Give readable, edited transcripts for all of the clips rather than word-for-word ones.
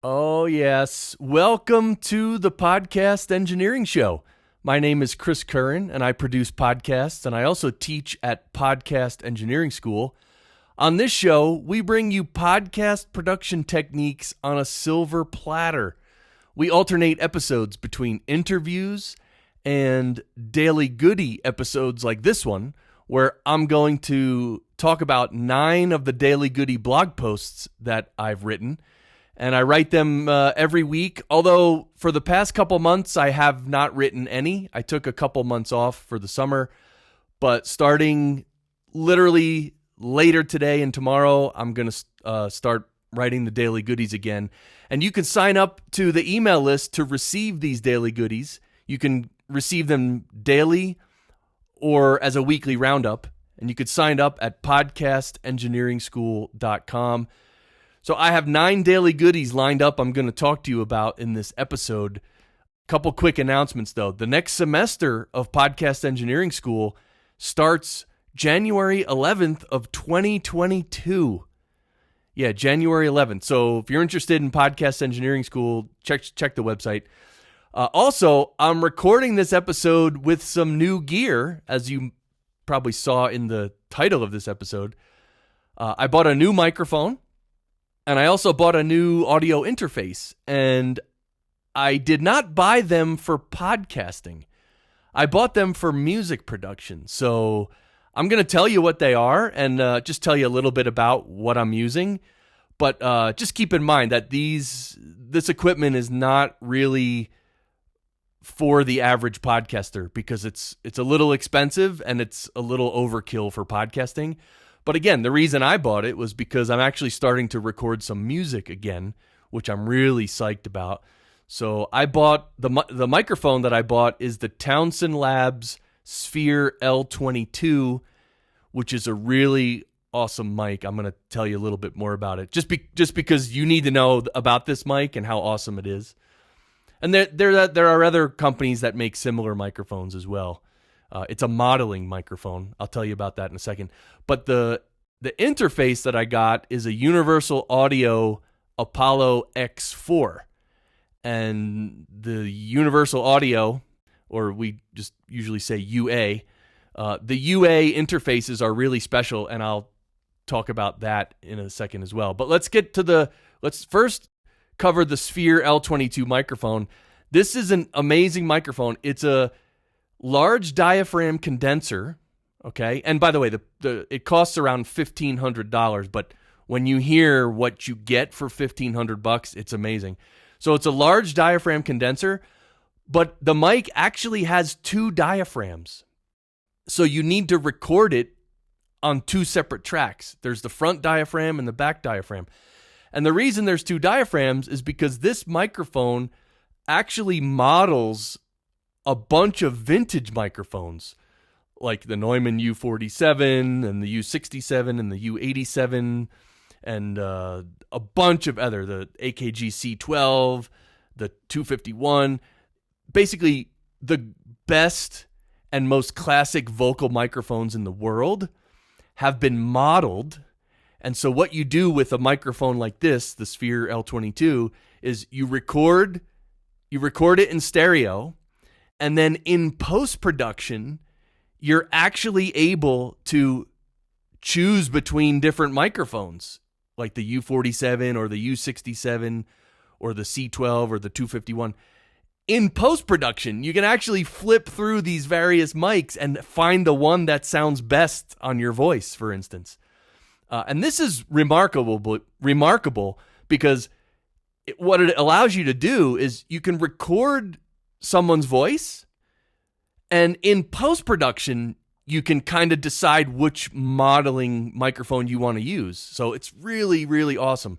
Oh, yes. Welcome to the Podcast Engineering Show. My name is Chris Curran, and I produce podcasts, and I also teach at Podcast Engineering School. On this show, we bring you podcast production techniques on a silver platter. We alternate episodes between interviews and daily goody episodes like this one, where I'm going to talk about 9 of the daily goody blog posts that I've written. And I write them every week, although for the past couple months, I have not written any. I took a couple months off for the summer, but starting literally later today and tomorrow, I'm going to start writing the daily goodies again. And you can sign up to the email list to receive these daily goodies. You can receive them daily or as a weekly roundup. And you could sign up at podcastengineeringschool.com. So I have 9 daily goodies lined up I'm going to talk to you about in this episode. Couple quick announcements, though. The next semester of Podcast Engineering School starts January 11th of 2022. Yeah, January 11th. So if you're interested in Podcast Engineering School, check the website. Also, I'm recording this episode with some new gear, as you probably saw in the title of this episode. I bought a new microphone. And I also bought a new audio interface, and I did not buy them for podcasting. I bought them for music production. So I'm going to tell you what they are and just tell you a little bit about what I'm using. But just keep in mind that this equipment is not really for the average podcaster because it's a little expensive and it's a little overkill for podcasting. But again, the reason I bought it was because I'm actually starting to record some music again, which I'm really psyched about. So I bought the microphone that I bought is the Townsend Labs Sphere L22, which is a really awesome mic. I'm going to tell you a little bit more about it, just because you need to know about this mic and how awesome it is. And there are other companies that make similar microphones as well. It's a modeling microphone. I'll tell you about that in a second. But the interface that I got is a Universal Audio Apollo X4. And the Universal Audio, or we just usually say UA, the UA interfaces are really special, and I'll talk about that in a second as well. But let's first cover the Sphere L22 microphone. This is an amazing microphone. It's a large diaphragm condenser, okay? And by the way, it costs around $1,500, but when you hear what you get for $1,500, it's amazing. So it's a large diaphragm condenser, but the mic actually has 2 diaphragms. So you need to record it on 2 separate tracks. There's the front diaphragm and the back diaphragm. And the reason there's 2 diaphragms is because this microphone actually models a bunch of vintage microphones like the Neumann U47 and the U67 and the U87 and a bunch of other, the AKG C12, the 251, basically the best and most classic vocal microphones in the world have been modeled. And so what you do with a microphone like this, the Sphere L22, is you record it in stereo. And then in post-production, you're actually able to choose between different microphones, like the U47 or the U67 or the C12 or the 251. In post-production, you can actually flip through these various mics and find the one that sounds best on your voice, for instance. And this is remarkable because what it allows you to do is you can record someone's voice, and in post-production, you can kind of decide which modeling microphone you want to use. So it's really, really awesome.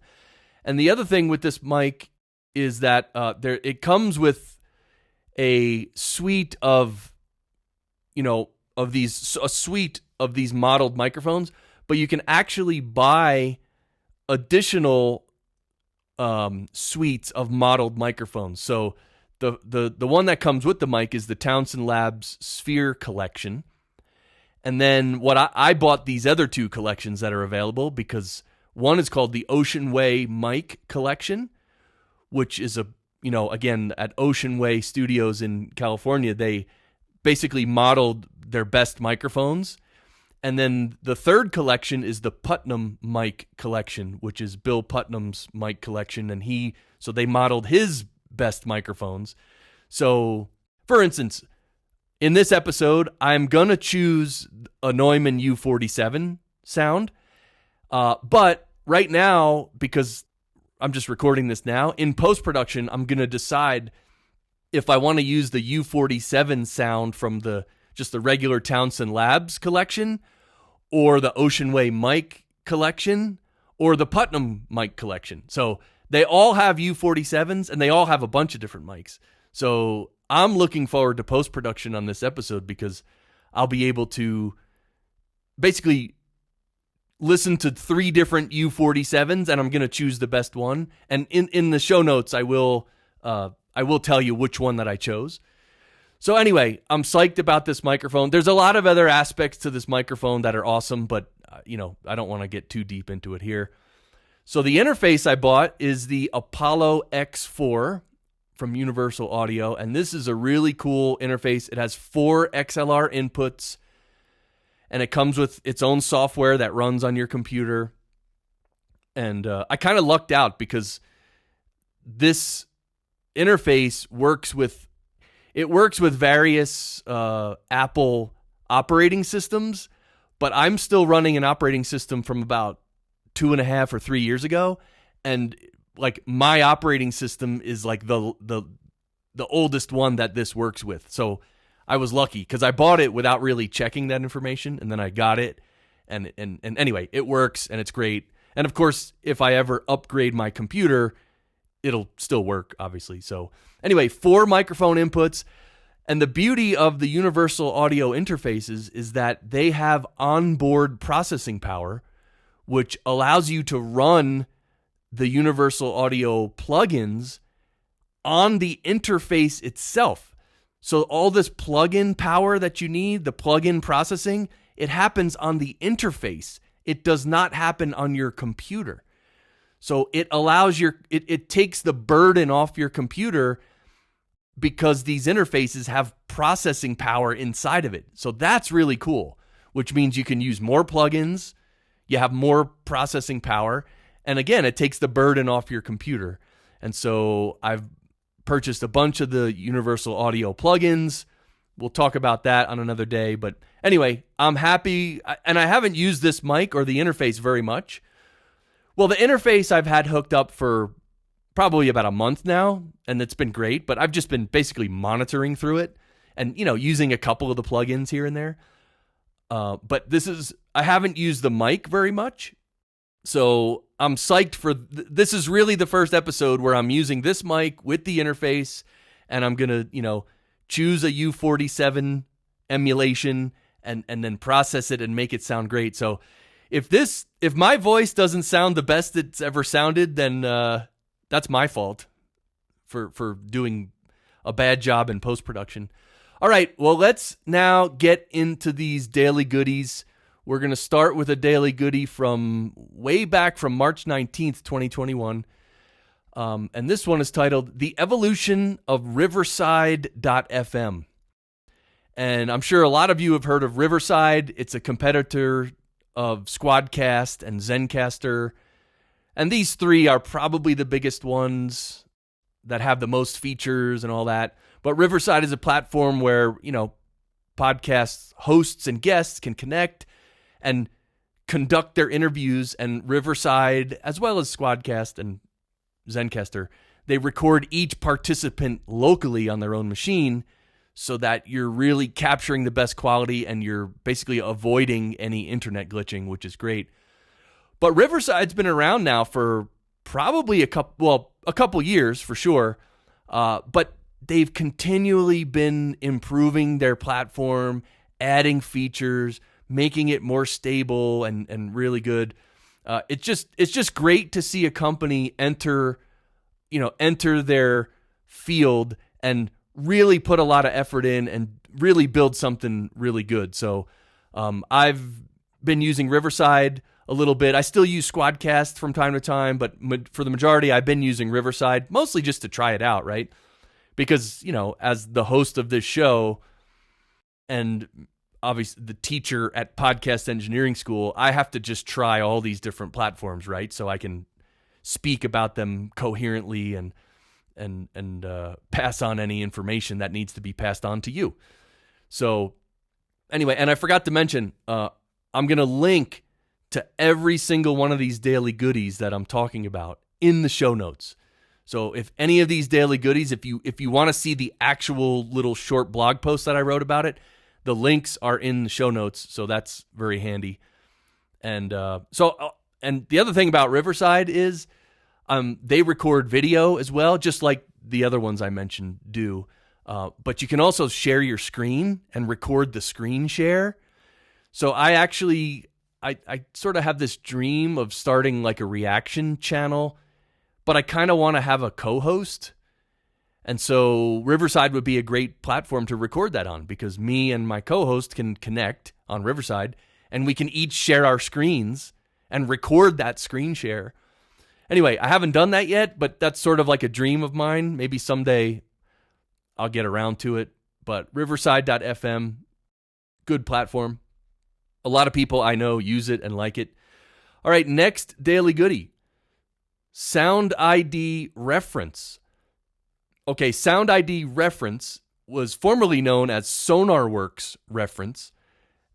And the other thing with this mic is that it comes with a suite of these modeled microphones, but you can actually buy additional suites of modeled microphones. So the one that comes with the mic is the Townsend Labs Sphere collection. And then I bought these other 2 collections that are available because one is called the Ocean Way Mic Collection, which is again, at Ocean Way Studios in California, they basically modeled their best microphones. And then the third collection is the Putnam Mic Collection, which is Bill Putnam's mic collection. And so they modeled his best microphones. So, for instance, in this episode, I'm going to choose a Neumann U47 sound. But right now, because I'm just recording this now, in post-production, I'm going to decide if I want to use the U47 sound from just the regular Townsend Labs collection, or the Ocean Way mic collection, or the Putnam mic collection. So they all have U47s, and they all have a bunch of different mics. So I'm looking forward to post-production on this episode because I'll be able to basically listen to 3 different U47s, and I'm going to choose the best one. And in the show notes, I will tell you which one that I chose. So anyway, I'm psyched about this microphone. There's a lot of other aspects to this microphone that are awesome, but I don't want to get too deep into it here. So the interface I bought is the Apollo X4 from Universal Audio, and this is a really cool interface. It has 4 XLR inputs, and it comes with its own software that runs on your computer. And I kind of lucked out because this interface works with various Apple operating systems, but I'm still running an operating system from about 2.5 or 3 years ago, and like my operating system is like the oldest one that this works with. So I was lucky because I bought it without really checking that information, and then I got it, and anyway, it works and it's great. And of course, if I ever upgrade my computer, it'll still work, obviously. So anyway, 4 microphone inputs. And the beauty of the Universal Audio interfaces is that they have onboard processing power, which allows you to run the Universal Audio plugins on the interface itself. So all this plugin power that you need, the plugin processing, it happens on the interface. It does not happen on your computer. So it allows it takes the burden off your computer because these interfaces have processing power inside of it. So that's really cool, which means you can use more plugins, you have more processing power, and again, it takes the burden off your computer. And so I've purchased a bunch of the Universal Audio plugins. We'll talk about that on another day. But anyway, I'm happy, and I haven't used this mic or the interface very much. Well, the interface I've had hooked up for probably about a month now, and it's been great, but I've just been basically monitoring through it and, using a couple of the plugins here and there. But I haven't used the mic very much. So I'm psyched for, this is really the first episode where I'm using this mic with the interface, and I'm going to, choose a U47 emulation and then process it and make it sound great. So if my voice doesn't sound the best it's ever sounded, then that's my fault for doing a bad job in post-production. All right, well, let's now get into these daily goodies. We're going to start with a daily goodie from way back from March 19th, 2021. And this one is titled The Evolution of Riverside.fm. And I'm sure a lot of you have heard of Riverside. It's a competitor of Squadcast and Zencastr. And these 3 are probably the biggest ones that have the most features and all that. But Riverside is a platform where, podcast hosts and guests can connect and conduct their interviews. And Riverside, as well as Squadcast and Zencastr, they record each participant locally on their own machine so that you're really capturing the best quality and you're basically avoiding any internet glitching, which is great. But Riverside's been around now for probably a couple years for sure. But they've continually been improving their platform, adding features, making it more stable and really good. It's just great to see a company enter their field and really put a lot of effort in and really build something really good. So I've been using Riverside a little bit. I still use Squadcast from time to time, but for the majority, I've been using Riverside, mostly just to try it out, right? Because, as the host of this show and obviously the teacher at Podcast Engineering School, I have to just try all these different platforms, right? So I can speak about them coherently and pass on any information that needs to be passed on to you. So anyway, and I forgot to mention, I'm going to link to every single one of these daily goodies that I'm talking about in the show notes. So if any of these daily goodies, if you want to see the actual little short blog post that I wrote about it, the links are in the show notes. So that's very handy. And and the other thing about Riverside is they record video as well, just like the other ones I mentioned do. But you can also share your screen and record the screen share. So I sort of have this dream of starting like a reaction channel, but I kind of want to have a co-host. And so Riverside would be a great platform to record that on, because me and my co-host can connect on Riverside and we can each share our screens and record that screen share. Anyway, I haven't done that yet, but that's sort of like a dream of mine. Maybe someday I'll get around to it. But Riverside.fm, good platform. A lot of people I know use it and like it. All right, next daily goodie. SoundID reference. Okay, SoundID reference was formerly known as Sonarworks reference.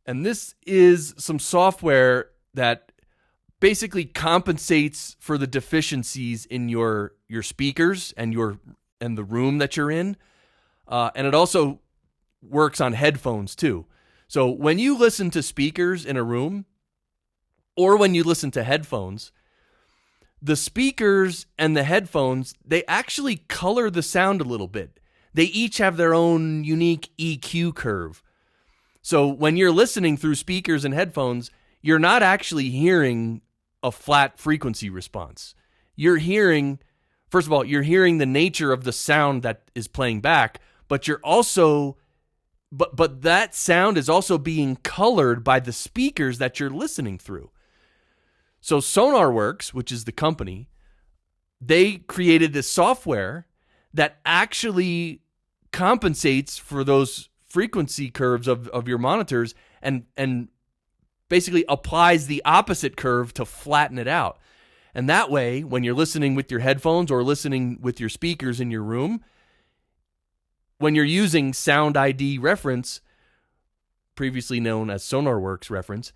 And this is some software that basically compensates for the deficiencies in your speakers and the room that you're in. And it also works on headphones too. So when you listen to speakers in a room, or when you listen to headphones, the speakers and the headphones, they actually color the sound a little bit. They each have their own unique EQ curve. So when you're listening through speakers and headphones, you're not actually hearing a flat frequency response. You're hearing, first of all, you're hearing the nature of the sound that is playing back, but you're also, but that sound is also being colored by the speakers that you're listening through. So Sonarworks, which is the company, they created this software that actually compensates for those frequency curves of your monitors and basically applies the opposite curve to flatten it out. And that way, when you're listening with your headphones or listening with your speakers in your room, when you're using SoundID reference, previously known as Sonarworks reference,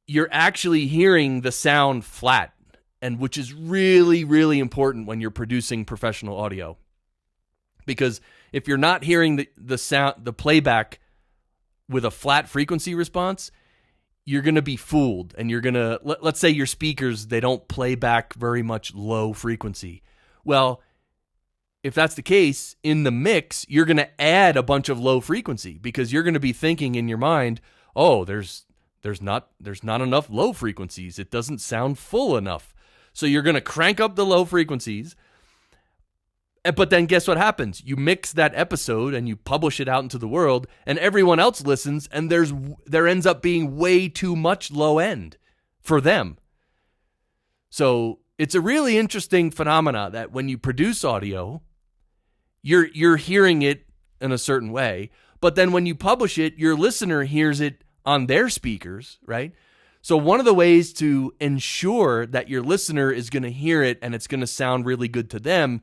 you're actually hearing the sound flat, and which is really, really important when you're producing professional audio. Because if you're not hearing the sound, the playback with a flat frequency response, you're going to be fooled, and you're going to, let's say your speakers, they don't play back very much low frequency. Well, if that's the case, in the mix, you're going to add a bunch of low frequency, because you're going to be thinking in your mind, oh, there's not enough low frequencies. It doesn't sound full enough. So you're going to crank up the low frequencies. But then guess what happens? You mix that episode and you publish it out into the world, and everyone else listens, and there ends up being way too much low end for them. So it's a really interesting phenomena that when you produce audio, you're hearing it in a certain way, but then when you publish it, your listener hears it on their speakers, right? So one of the ways to ensure that your listener is going to hear it and it's going to sound really good to them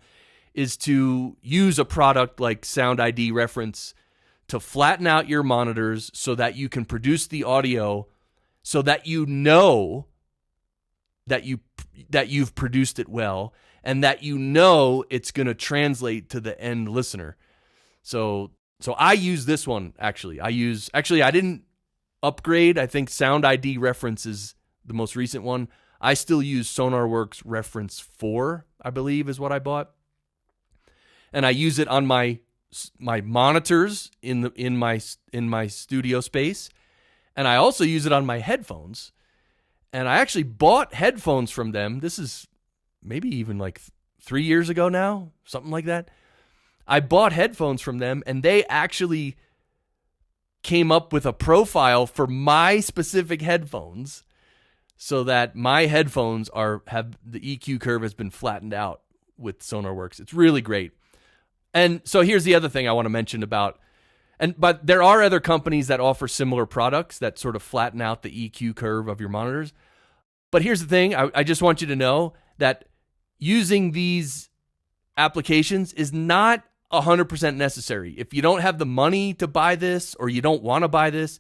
is to use a product like SoundID reference to flatten out your monitors so that you can produce the audio so that you know that you've produced it well, and that you know it's going to translate to the end listener. So I use this one, actually. I didn't upgrade. I think SoundID reference is the most recent one. I still use Sonarworks reference 4, I believe is what I bought. And I use it on my monitors in my studio space, and I also use it on my headphones. And I actually bought headphones from them. This is maybe even like 3 years ago now, something like that. I bought headphones from them, and they actually came up with a profile for my specific headphones so that my headphones have the EQ curve has been flattened out with Sonarworks. It's really great. And so here's the other thing I want to mention about, but there are other companies that offer similar products that sort of flatten out the EQ curve of your monitors. But here's the thing, I just want you to know that using these applications is not 100% necessary. If you don't have the money to buy this, or you don't want to buy this,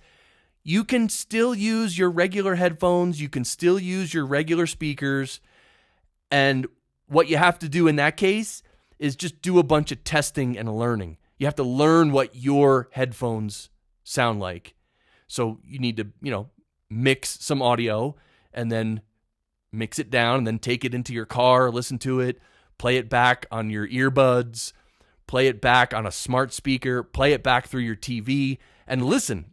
you can still use your regular headphones, you can still use your regular speakers, and what you have to do in that case is just do a bunch of testing and learning. You have to learn what your headphones sound like. So you need to, mix some audio and then mix it down and then take it into your car, listen to it, play it back on your earbuds, play it back on a smart speaker, play it back through your TV and listen.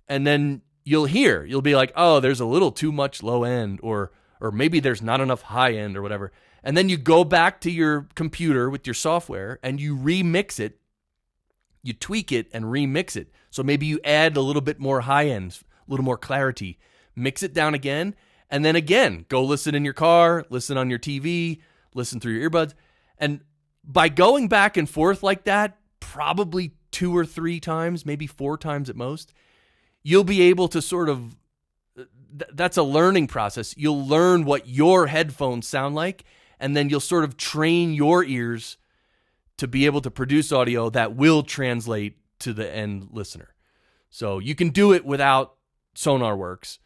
And then you'll be like, oh, there's a little too much low end, or maybe there's not enough high end or whatever. And then you go back to your computer with your software and you remix it. You tweak it and remix it. So maybe you add a little bit more high end, a little more clarity, mix it down again, and then again, go listen in your car, listen on your TV, listen through your earbuds. And by going back and forth like that, probably 2 or 3 times, maybe 4 times at most, you'll be able to sort of, that's a learning process. You'll learn what your headphones sound like, and then you'll sort of train your ears to be able to produce audio that will translate to the end listener. So you can do it without Sonarworks.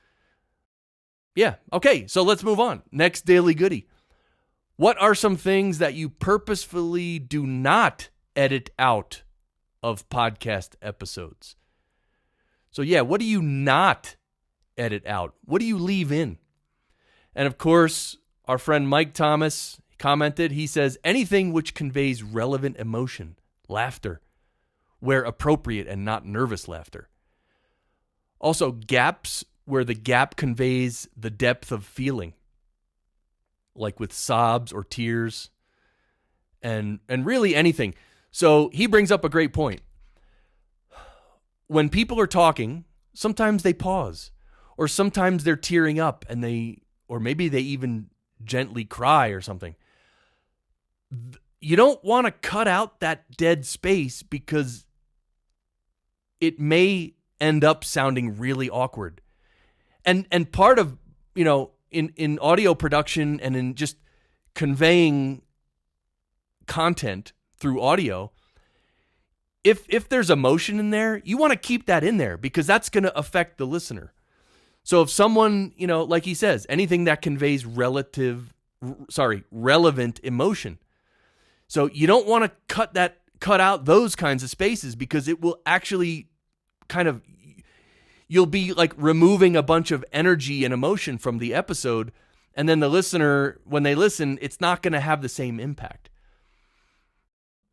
Yeah, okay, so let's move on. Next daily goodie. What are some things that you purposefully do not edit out of podcast episodes? So yeah, what do you not edit out? What do you leave in? And of course, our friend Mike Thomas commented, he says, anything which conveys relevant emotion, laughter, where appropriate and not nervous laughter. Also, gaps where the gap conveys the depth of feeling, like with sobs or tears, and really anything. So he brings up a great point. When people are talking, sometimes they pause, or sometimes they're tearing up or maybe they even gently cry or something. You don't want to cut out that dead space because it may end up sounding really awkward. And part of, in audio production and in just conveying content through audio, if there's emotion in there, you want to keep that in there because that's going to affect the listener. So if someone, like he says, anything that conveys relevant emotion. So you don't want to cut out those kinds of spaces because it will actually you'll be like removing a bunch of energy and emotion from the episode. And then the listener, when they listen, it's not going to have the same impact.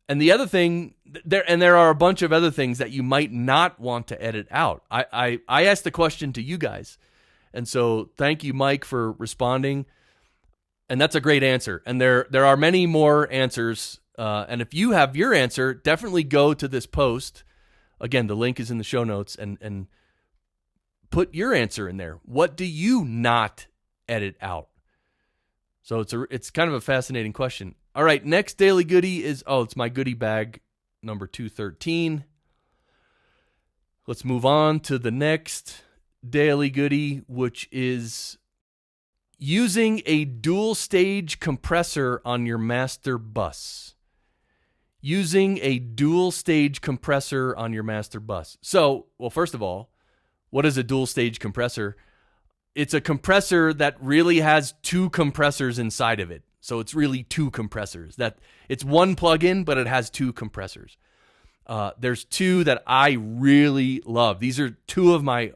And the other thing, there are a bunch of other things that you might not want to edit out. I asked the question to you guys. And so thank you, Mike, for responding. And that's a great answer. And there are many more answers. And if you have your answer, definitely go to this post. Again, the link is in the show notes and put your answer in there. What do you not edit out? So it's kind of a fascinating question. All right, next daily goodie is, it's my goodie bag number 213. Let's move on to the next daily goodie, which is using a dual stage compressor on your master bus. Using a dual stage compressor on your master bus. So, well, first of all, what is a dual stage compressor? It's a compressor that really has 2 compressors inside of it. So it's really 2 compressors. That it's one plugin, but it has 2 compressors. There's 2 that I really love. These are 2 of my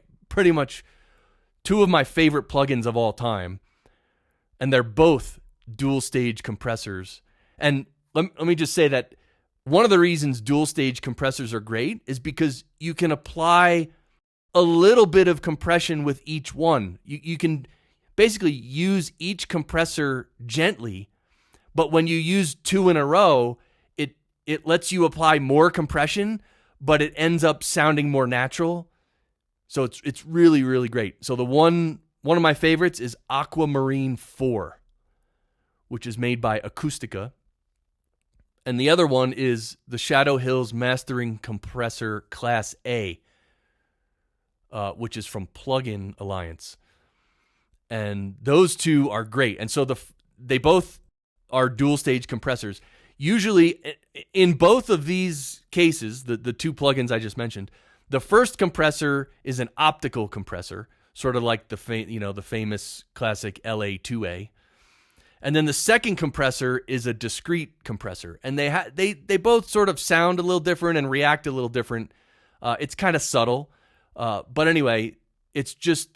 favorite plugins of all time. And they're both dual stage compressors. And let me just say that one of the reasons dual stage compressors are great is because you can apply a little bit of compression with each one. You can basically use each compressor gently, but when you use 2 in a row, it lets you apply more compression, but it ends up sounding more natural. So it's really, really great. So the one One of my favorites is Aquamarine 4, which is made by Acoustica. And the other one is the Shadow Hills Mastering Compressor Class A, which is from Plugin Alliance. And those two are great. And so they both are dual-stage compressors. Usually, in both of these cases, the two plugins I just mentioned, the first compressor is an optical compressor, sort of like the famous classic LA2A. And then the second compressor is a discrete compressor. And they both sort of sound a little different and react a little different. It's kind of subtle. But anyway, it's just,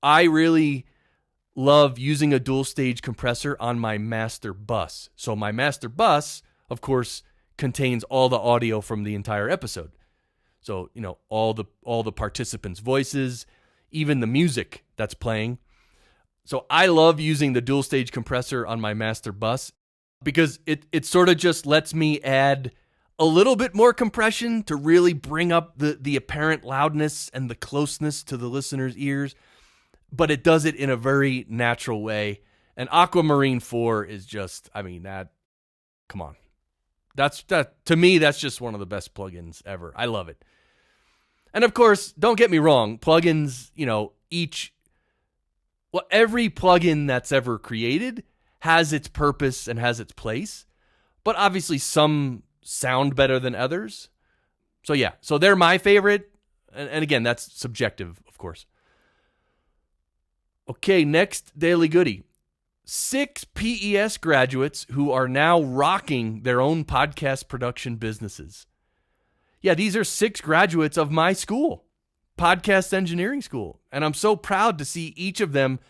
I really love using a dual stage compressor on my master bus. So my master bus, of course, contains all the audio from the entire episode. So, all the participants' voices, even the music that's playing. So I love using the dual stage compressor on my master bus because it sort of just lets me add a little bit more compression to really bring up the apparent loudness and the closeness to the listener's ears. But it does it in a very natural way. And Aquamarine 4 is just, come on. To me, that's just one of the best plugins ever. I love it. And of course, don't get me wrong, plugins, every plugin that's ever created has its purpose and has its place. But obviously some sound better than others. So yeah, so they're my favorite. And again, that's subjective, of course. Okay, next Daily Goody. 6 PES graduates who are now rocking their own podcast production businesses. Yeah, these are 6 graduates of my school, Podcast Engineering School. And I'm so proud to see each of them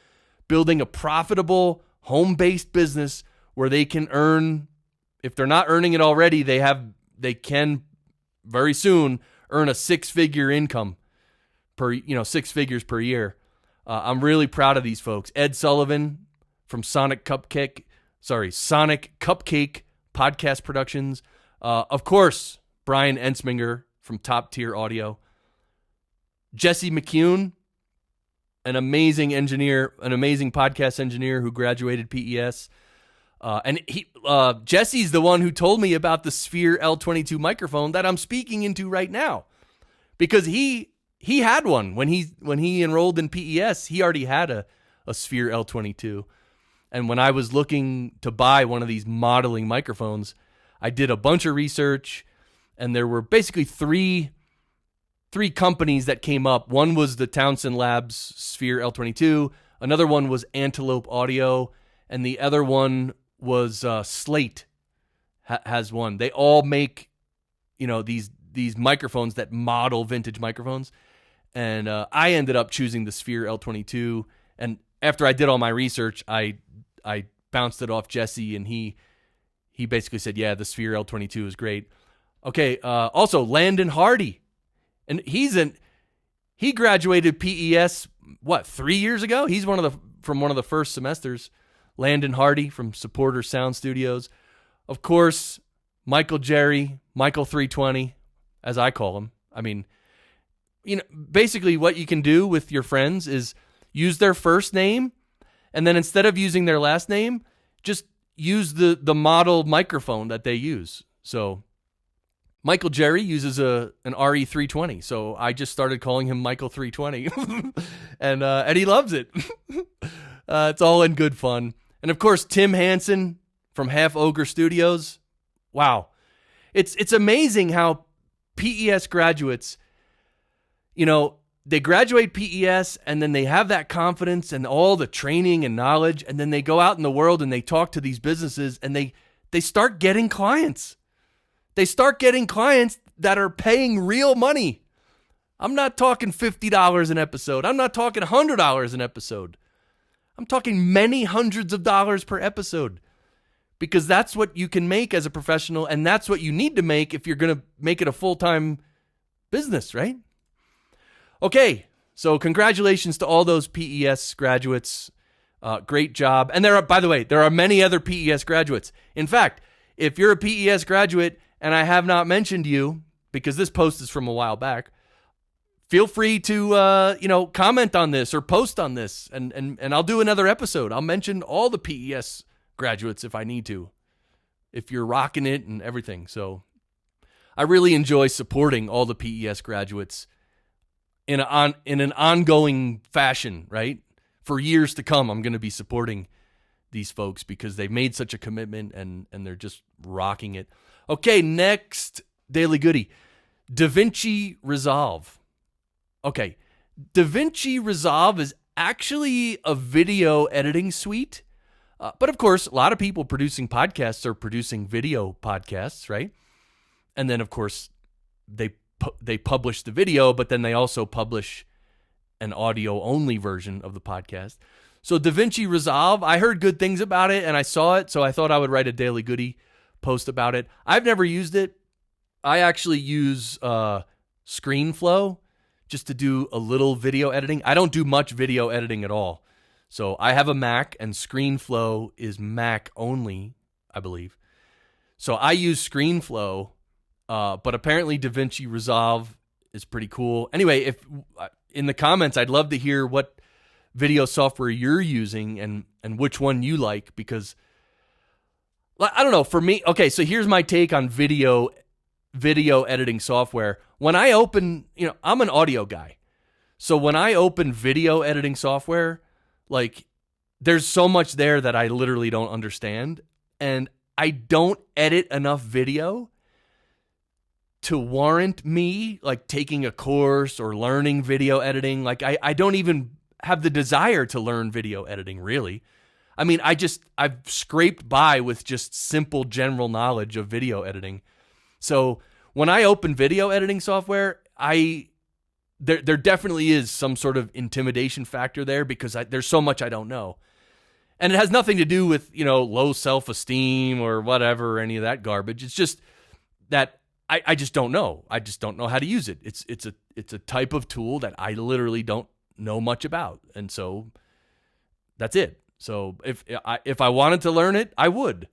building a profitable, home-based business where they can earn, if they're not earning it already, they can very soon earn a 6-figure income 6 figures per year. I'm really proud of these folks. Ed Sullivan from Sonic Cupcake Podcast Productions. Of course, Brian Ensminger from Top Tier Audio. Jesse McCune, an amazing engineer, an amazing podcast engineer who graduated PES. And Jesse's the one who told me about the Sphere L22 microphone that I'm speaking into right now, because he had one when he enrolled in PES. He already had a Sphere L22, and when I was looking to buy one of these modeling microphones, I did a bunch of research, and there were basically three companies that came up. One was the Townsend Labs Sphere L22, another one was Antelope Audio, and the other one was Slate has one. They all make these microphones that model vintage microphones. And I ended up choosing the Sphere L22. And after I did all my research, I bounced it off Jesse, and he basically said, yeah, the Sphere L22 is great. Okay, also Landon Hardy. And he graduated PES, 3 years ago? He's from one of the first semesters. Landon Hardy from Supporter Sound Studios. Of course, Michael 320, as I call him. Basically what you can do with your friends is use their first name, and then instead of using their last name, just use the model microphone that they use. So Michael Jerry uses an RE320, so I just started calling him Michael 320, and he loves it. It's all in good fun. And of course, Tim Hansen from Half Ogre Studios. Wow, it's amazing how PES graduates, they graduate PES and then they have that confidence and all the training and knowledge, and then they go out in the world and they talk to these businesses and they start getting clients. They start getting clients that are paying real money. I'm not talking $50 an episode. I'm not talking $100 an episode. I'm talking many hundreds of dollars per episode, because that's what you can make as a professional, and that's what you need to make if you're going to make it a full-time business, right? Okay, so congratulations to all those PES graduates. Great job. And by the way, there are many other PES graduates. In fact, if you're a PES graduate and I have not mentioned you, because this post is from a while back, feel free to comment on this or post on this, and I'll do another episode. I'll mention all the PES graduates if I need to, if you're rocking it and everything. So I really enjoy supporting all the PES graduates in an ongoing fashion, right? For years to come, I'm going to be supporting these folks because they've made such a commitment and they're just rocking it. Okay, next Daily Goody. Davinci Resolve. Okay, Davinci Resolve is actually a video editing suite. But of course, a lot of people producing podcasts are producing video podcasts, right? And then, of course, they publish the video, but then they also publish an audio-only version of the podcast. So Davinci Resolve, I heard good things about it, and I saw it, so I thought I would write a Daily Goody post about it. I've never used it. I actually use ScreenFlow just to do a little video editing. I don't do much video editing at all. So I have a Mac, and ScreenFlow is Mac only, I believe. So I use ScreenFlow, but apparently Davinci Resolve is pretty cool. Anyway, if in the comments, I'd love to hear what video software you're using and which one you like, because I don't know, for me, okay, so here's my take on video editing software. When I open, I'm an audio guy. So when I open video editing software, like, there's so much there that I literally don't understand, and I don't edit enough video to warrant me, like, taking a course or learning video editing. Like, I don't even have the desire to learn video editing, really. I mean, I've scraped by with just simple general knowledge of video editing. So when I open video editing software, there definitely is some sort of intimidation factor there because there's so much I don't know. And it has nothing to do with, low self-esteem or whatever, or any of that garbage. It's just that I just don't know. I just don't know how to use it. It's a type of tool that I literally don't know much about. And so that's it. So if I wanted to learn it, I would.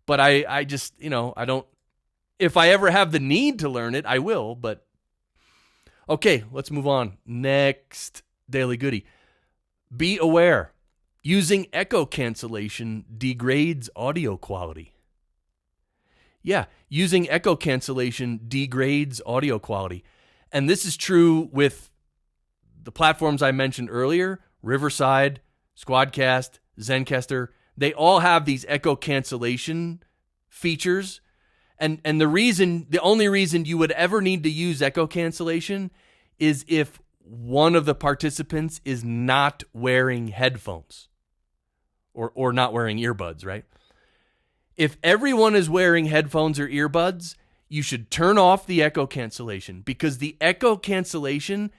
But I just, I don't, if I ever have the need to learn it, I will, but okay, let's move on. Next Daily Goody. Be aware. Using Echo-Cancellation degrades audio quality. Yeah, using Echo-Cancellation degrades audio quality. And this is true with the platforms I mentioned earlier, Riverside, Squadcast, Zencastr. They all have these Echo-Cancellation features. And the only reason you would ever need to use Echo-Cancellation is if one of the participants is not wearing headphones or not wearing earbuds, right? If everyone is wearing headphones or earbuds, you should turn off the Echo-Cancellation, because the Echo-Cancellation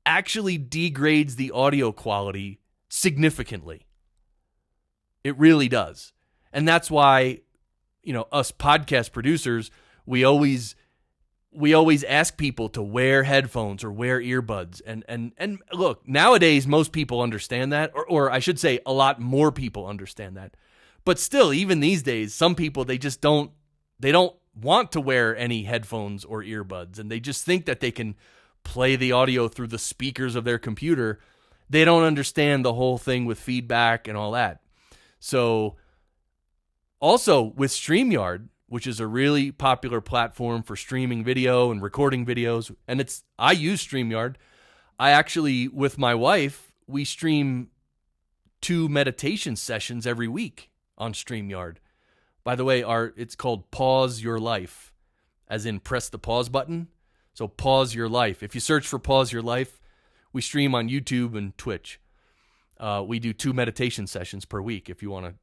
actually degrades the audio quality significantly. It really does. And that's why, us podcast producers, we always ask people to wear headphones or wear earbuds. And look, nowadays, most people understand that, or I should say a lot more people understand that. But still, even these days, some people, they don't want to wear any headphones or earbuds, and they just think that they can play the audio through the speakers of their computer. They don't understand the whole thing with feedback and all that. So also with StreamYard, which is a really popular platform for streaming video and recording videos, and I use StreamYard. I actually, with my wife, we stream 2 meditation sessions every week on StreamYard. By the way, it's called Pause Your Life, as in press the pause button. So Pause Your Life. If you search for Pause Your Life, we stream on YouTube and Twitch. We do 2 meditation sessions per week if you want to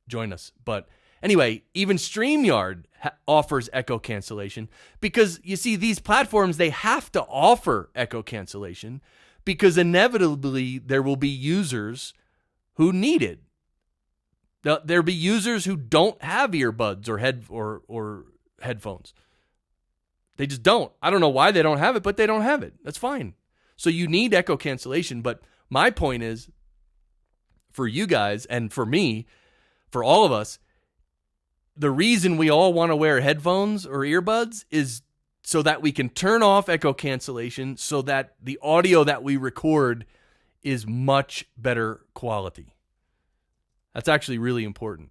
join us. But anyway, even StreamYard offers Echo-Cancellation, because you see, these platforms, they have to offer Echo-Cancellation because inevitably there will be users who need it. There'll be users who don't have earbuds or headphones. They just don't. I don't know why they don't have it, but they don't have it. That's fine. So you need Echo-Cancellation. But my point is, for you guys and for me, for all of us, the reason we all want to wear headphones or earbuds is so that we can turn off echo cancellation so that the audio that we record is much better quality. That's actually really important.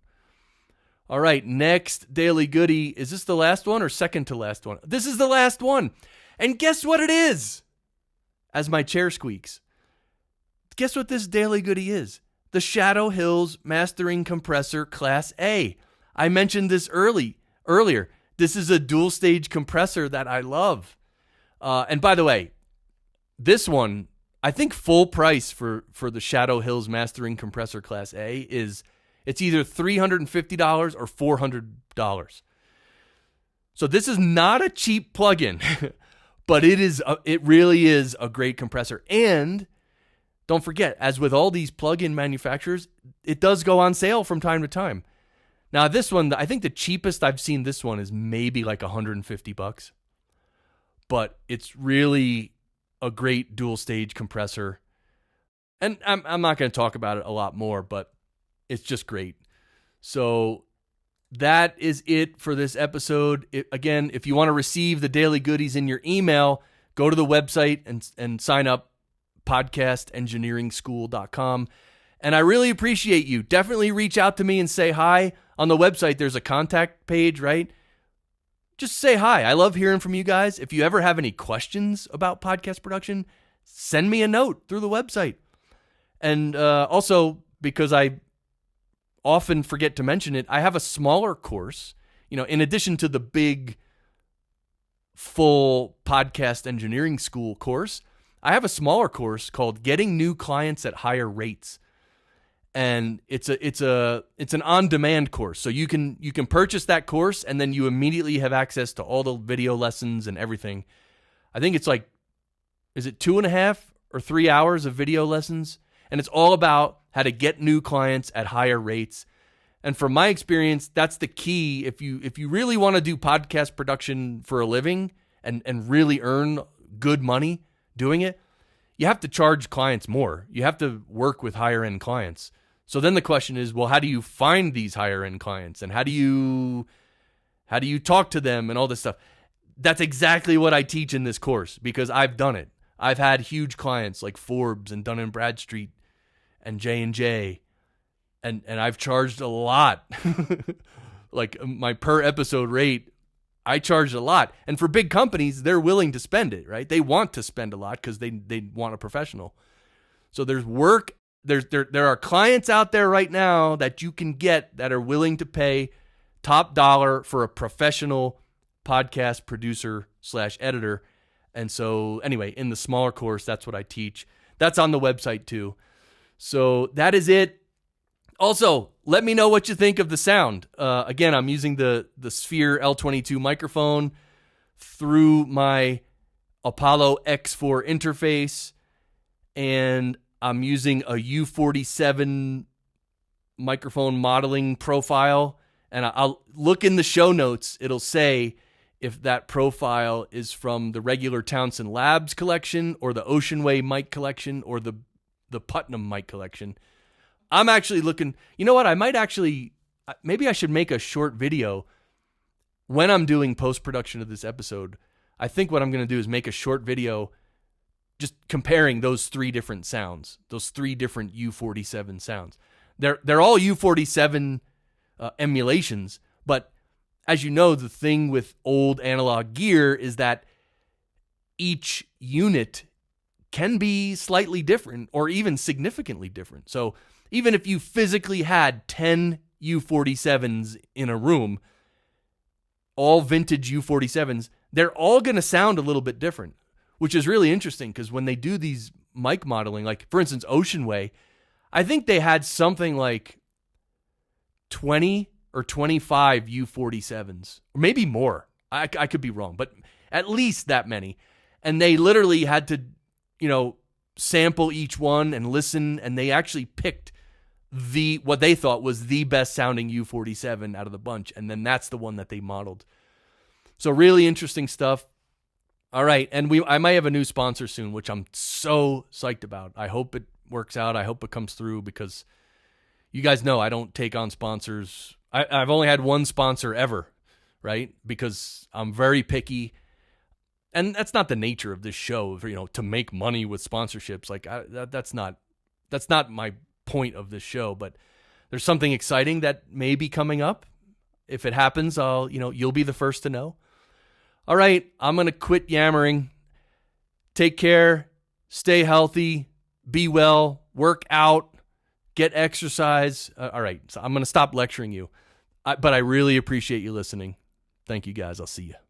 All right, next daily goodie. Is this the last one or second to last one? This is the last one. And guess what it is? As my chair squeaks. Guess what this daily goodie is? The Shadow Hills Mastering Compressor Class A. I mentioned this earlier. This is a dual stage compressor that I love. And by the way, this one, I think full price for the Shadow Hills Mastering Compressor Class A is, it's either $350 or $400. So this is not a cheap plugin, but it really is a great compressor. And don't forget, as with all these plugin manufacturers, it does go on sale from time to time. Now this one, I think the cheapest I've seen this one is maybe like $150, but it's really a great dual stage compressor. And I'm not going to talk about it a lot more, but it's just great. So that is it for this episode. Again, if you want to receive the daily goodies in your email, go to the website and sign up, podcastengineeringschool.com. And I really appreciate you. Definitely reach out to me and say hi. On the website, there's a contact page, right? Just say hi. I love hearing from you guys. If you ever have any questions about podcast production, send me a note through the website. And also, because I often forget to mention it, I have a smaller course. In addition to the big, full podcast engineering school course, I have a smaller course called Getting New Clients at Higher Rates. And it's an on-demand course. So you can purchase that course and then you immediately have access to all the video lessons and everything. I think it's like, is it 2.5 or 3 hours of video lessons? And it's all about how to get new clients at higher rates. And from my experience, that's the key. If you really want to do podcast production for a living and really earn good money doing it, you have to charge clients more. You have to work with higher end clients. So then the question is, well, how do you find these higher end clients, and how do you talk to them and all this stuff? That's exactly what I teach in this course, because I've done it. I've had huge clients like Forbes and Dun & Bradstreet and J&J, and I've charged a lot. Like my per episode rate, I charged a lot. And for big companies, they're willing to spend it, right? They want to spend a lot because they want a professional. So there's work. There are clients out there right now that you can get that are willing to pay top dollar for a professional podcast producer / editor. And so anyway, in the smaller course, that's what I teach. That's on the website too. So that is it. Also, let me know what you think of the sound. Again, I'm using the Sphere L22 microphone through my Apollo X4 interface, and I'm using a U47 microphone modeling profile. And I'll look in the show notes. It'll say if that profile is from the regular Townsend Labs collection or the Ocean Way Mic Collection or the Putnam Mic Collection. I'm actually looking, you know what? Maybe I should make a short video when I'm doing post-production of this episode. I think what I'm going to do is make a short video just comparing those 3 different sounds, those 3 different U47 sounds. They're all U47 emulations, but as you know, the thing with old analog gear is that each unit can be slightly different or even significantly different. So even if you physically had 10 U47s in a room, all vintage U47s, they're all going to sound a little bit different, which is really interesting because when they do these mic modeling, like for instance, Ocean Way, I think they had something like 20 or 25 U47s, or maybe more. I could be wrong, but at least that many. And they literally had to, sample each one and listen, and they actually picked what they thought was the best sounding U47 out of the bunch, and then that's the one that they modeled. So really interesting stuff. All right, and I might have a new sponsor soon, which I'm so psyched about. I hope it works out. I hope it comes through, because you guys know I don't take on sponsors. I've only had one sponsor ever, right? Because I'm very picky. and that's not the nature of this show, to make money with sponsorships. Like that's not my point of this show, but there's something exciting that may be coming up. If it happens, you'll be the first to know. All right, I'm going to quit yammering. Take care, stay healthy, be well, work out, get exercise. All right, so I'm going to stop lecturing you, but I really appreciate you listening. Thank you guys. I'll see you.